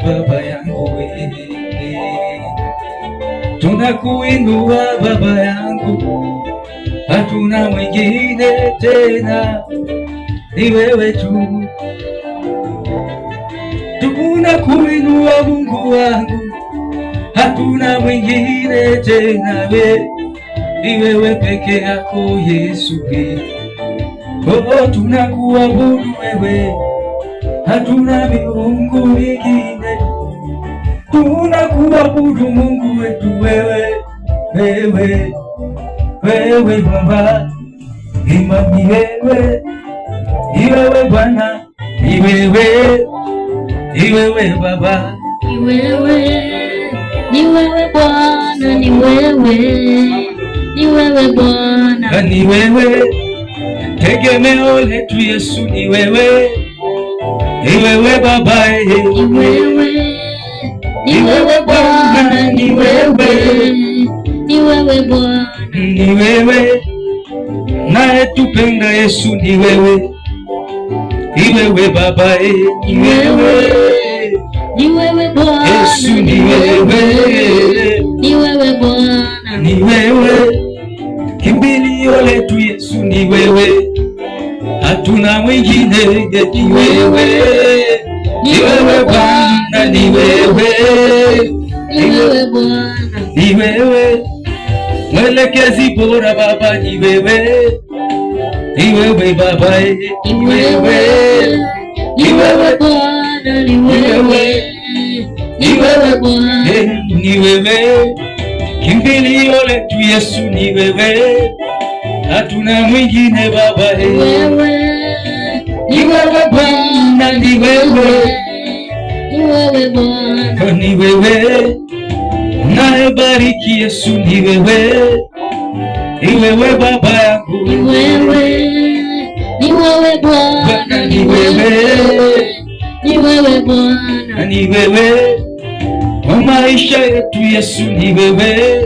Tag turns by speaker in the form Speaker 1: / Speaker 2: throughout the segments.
Speaker 1: Baba yangu wewe, tunakuinua Baba yangu, hatuna mwingine tena, ni wewe tu. Tunakuinua Mungu wangu, hatuna mwingine tena, ni wewe peke yako Yesu. Oh, tunakuabudu wewe, hatuna miungu mingine. Tunakuabudu Mungu wetu wewe, wewe Baba, imani wewe, ni wewe Bwana, ni wewe Baba,
Speaker 2: ni wewe Bwana, ni wewe Bwana,
Speaker 1: ni wewe tegemeo letu Yesu, ni wewe Baba,
Speaker 2: ni wewe Bwana, ni wewe Bwana,
Speaker 1: ni wewe naye tupenda Yesu, ni wewe Baba, ni
Speaker 2: wewe Bwana,
Speaker 1: Yesu, ni wewe
Speaker 2: Bwana,
Speaker 1: ni wewe kimbilio letu Yesu, ni wewe, hatuna mwingine, ni wewe Bwana, ni wewe
Speaker 2: Bwana,
Speaker 1: ni wewe mwelekezi bora Baba, ni wewe Baba,
Speaker 2: ni wewe Bwana,
Speaker 1: ni wewe kimbilio letu Yesu, ni wewe, hatuna mwingine Baba,
Speaker 2: ni wewe Bwana,
Speaker 1: ni wewe
Speaker 2: Bwana,
Speaker 1: ni wewe naye bariki Yesu, ni wewe Baba yangu,
Speaker 2: ni wewe Bwana,
Speaker 1: ni
Speaker 2: wewe Bwana,
Speaker 1: ni wewe kwa maisha yetu Yesu, ni wewe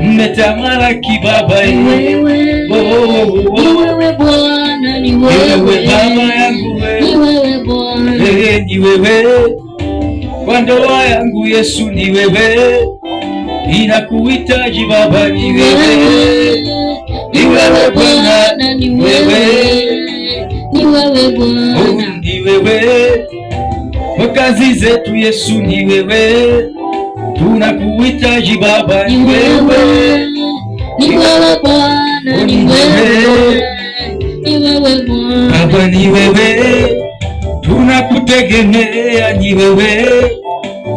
Speaker 1: mtamalaki Baba,
Speaker 2: ni wewe Bwana, ni wewe
Speaker 1: Baba yangu,
Speaker 2: ni wewe Bwana,
Speaker 1: ni wewe kwa ndoa yangu Yesu, ni wewe ninakuhitaji Baba, ni wewe Bwana,
Speaker 2: ni wewe Bwana,
Speaker 1: ni wewe kwa kazi zetu Yesu, ni wewe tunakuhitaji Baba,
Speaker 2: ni wewe Bwana, ni wewe
Speaker 1: Baba, ni wewe tunakutegemea, ni wewe,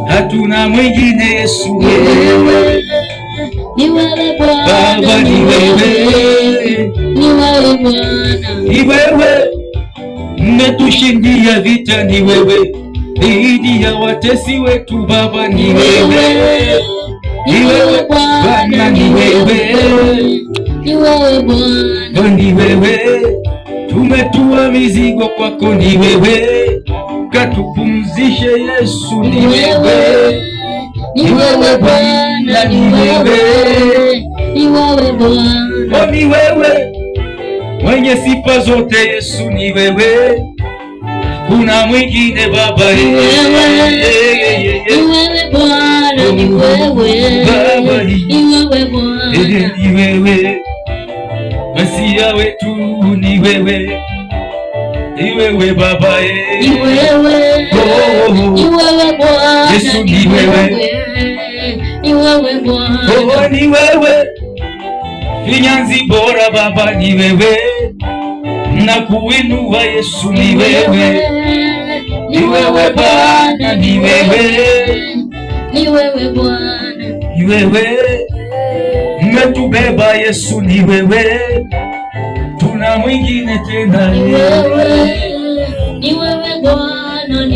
Speaker 1: hatuna mwingine Yesu,
Speaker 2: ni wewe Bwana,
Speaker 1: Baba, ni wewe
Speaker 2: Bwana,
Speaker 1: ni wewe mmetushindia vita, ni wewe dhidi ya watesi wetu Baba, ni wewe Bwana, ni wewe
Speaker 2: Bwana,
Speaker 1: ni wewe tumetua mizigo kwako, ni wewe katupumzishe Yesu, ni wewe
Speaker 2: Bwana,
Speaker 1: ni
Speaker 2: Bwana,
Speaker 1: ni wewe mwenye sifa zote Yesu, ni wewe, kuna mwingine Baba,
Speaker 2: ni wewe Bwana, ni wewe Bwana,
Speaker 1: ni wewe Masia wetu, ni wewe Baba,
Speaker 2: ni wewe Bwana,
Speaker 1: Yesu, ni wewe
Speaker 2: Bwana,
Speaker 1: ni wewe finyanzi bora Baba, ni wewe na kuinua Yesu, ni wewe Bwana, ni wewe mmetubeba Yesu, ni wewe, tuna mwingine tena,
Speaker 2: ni wewe Bwana,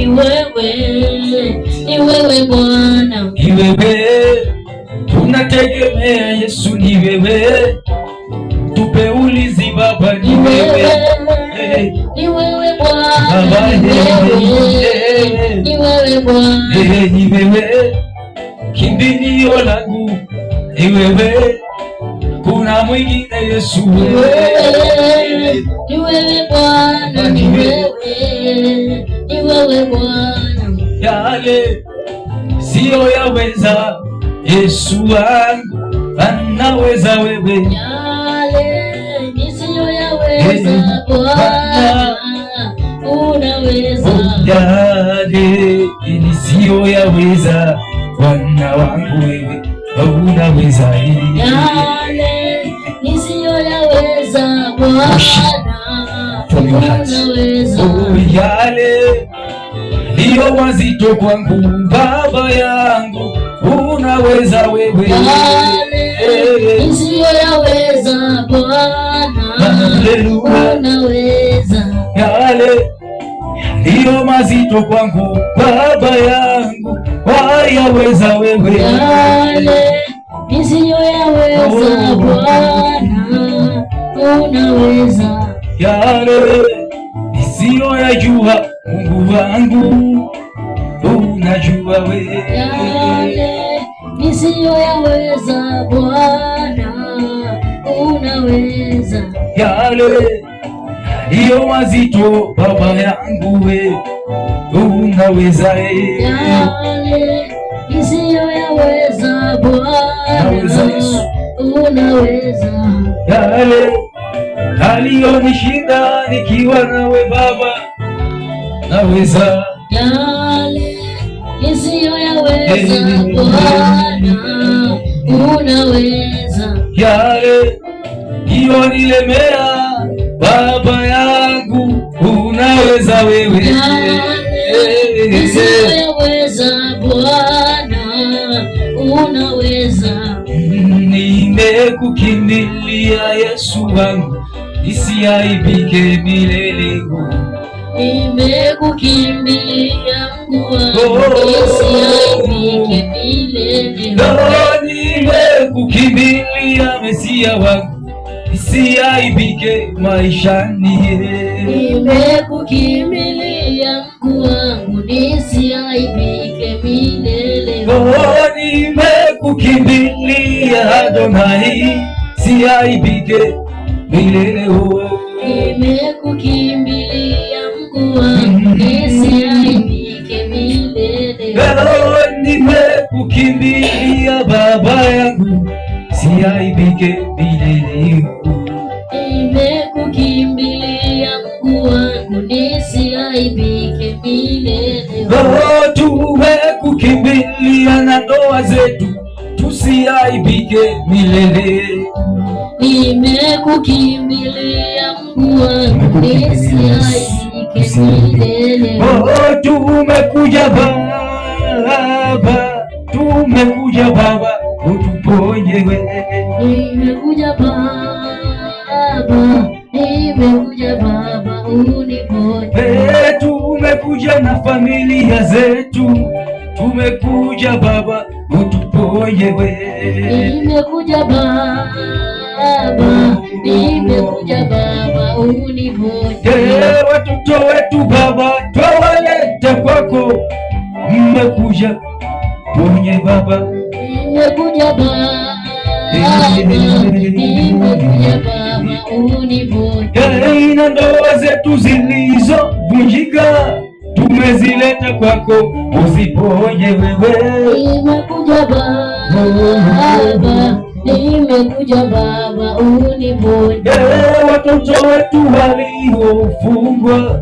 Speaker 2: ni wewe
Speaker 1: tunategemea Yesu, ni wewe, tupe ulinzi Baba, ni wewe
Speaker 2: Bwana,
Speaker 1: ni wewe kimbilio langu, ni wewe, kuna mwingine Yesu,
Speaker 2: ni wewe Bwana, ni wewe Bwana,
Speaker 1: yale siyo yaweza. Yesu wangu anaweza wewe,
Speaker 2: yale nisiyoyaweza Bwana unaweza,
Speaker 1: yale nisiyoyaweza Bwana wangu wewe unaweza,
Speaker 2: yale nisiyoyaweza Bwana unaweza,
Speaker 1: yale ndiyo mazito kwangu Baba yangu unaweza wewe,
Speaker 2: yale nisiyoyaweza Bwana unaweza,
Speaker 1: yale ndiyo mazito kwangu Baba yangu wayaweza wewe,
Speaker 2: yale nisiyoyaweza Bwana unaweza,
Speaker 1: yale nisiyoyajua Mungu wangu unajua wewe,
Speaker 2: yale nisiyoyaweza Bwana unaweza,
Speaker 1: yale ndiyo mazito Baba yangu we unaweza,
Speaker 2: yale nisiyoyaweza Bwana unaweza,
Speaker 1: yale aliyonishinda nikiwa nawe Baba naweza,
Speaker 2: yale nisiyoyaweza Bwana unaweza,
Speaker 1: yale iliyonilemea Baba yangu unaweza wewe,
Speaker 2: yale nisiyoyaweza Bwana unaweza,
Speaker 1: nimekukimbilia Yesu wangu nisiaibike milele,
Speaker 2: nimekukimbilia Mungu wangu nisiaibike milele,
Speaker 1: nimekukimbilia Mesia wangu nisiaibike maishani,
Speaker 2: nimekukimbilia Mungu wangu nisiaibike milele,
Speaker 1: nimekukimbilia Adonai nisiaibike milele,
Speaker 2: nimekukimbilia Mungu wangu nisiaibike milele,
Speaker 1: nimekukimbilia Baba yangu nisiaibike milele,
Speaker 2: nimekukimbilia Mungu wangu nisiaibike milele,
Speaker 1: tumekukimbilia na ndoa zetu tusiaibike milele,
Speaker 2: nimekukimbilia Mungu wangu nisiaibike milele,
Speaker 1: tumekuja Baba, tumekuja Baba utuponye wewe,
Speaker 2: nimekuja Baba, nimekuja Baba uniponye,
Speaker 1: tumekuja na familia zetu, tumekuja Baba utuponye wewe,
Speaker 2: nimekuja Baba, nimekuja Baba uniponye,
Speaker 1: watoto wetu Baba twawaleta kwako, mmekuja ponye Baba,
Speaker 2: nimekuja Baba, nimekuja Baba uniponye,
Speaker 1: na ndoa zetu zilizovunjika tumezileta kwako uziponye wewe,
Speaker 2: nimekuja Baba, nimekuja Baba uniponye,
Speaker 1: watoto wetu waliofungwa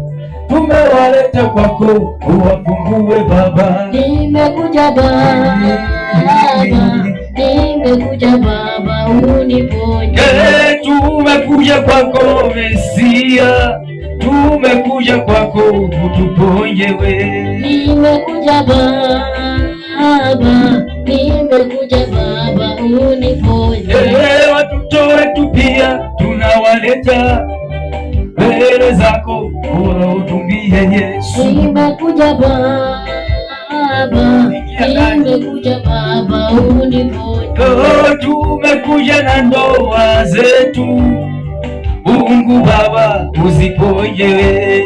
Speaker 1: tumewaleta kwako uwafungue Baba,
Speaker 2: nimekuja Baba, nimekuja Baba uniponye,
Speaker 1: tumekuja kwako Mesia, tumekuja kwako utuponye wewe,
Speaker 2: nimekuja Baba, nimekuja Baba uniponye,
Speaker 1: watoto wetu pia tunawaleta mbele zako utumbie Yesu,
Speaker 2: nimekuja Baba, nimekuja Baba uniponye,
Speaker 1: tumekuja na ndoa zetu, Mungu Baba uziponye.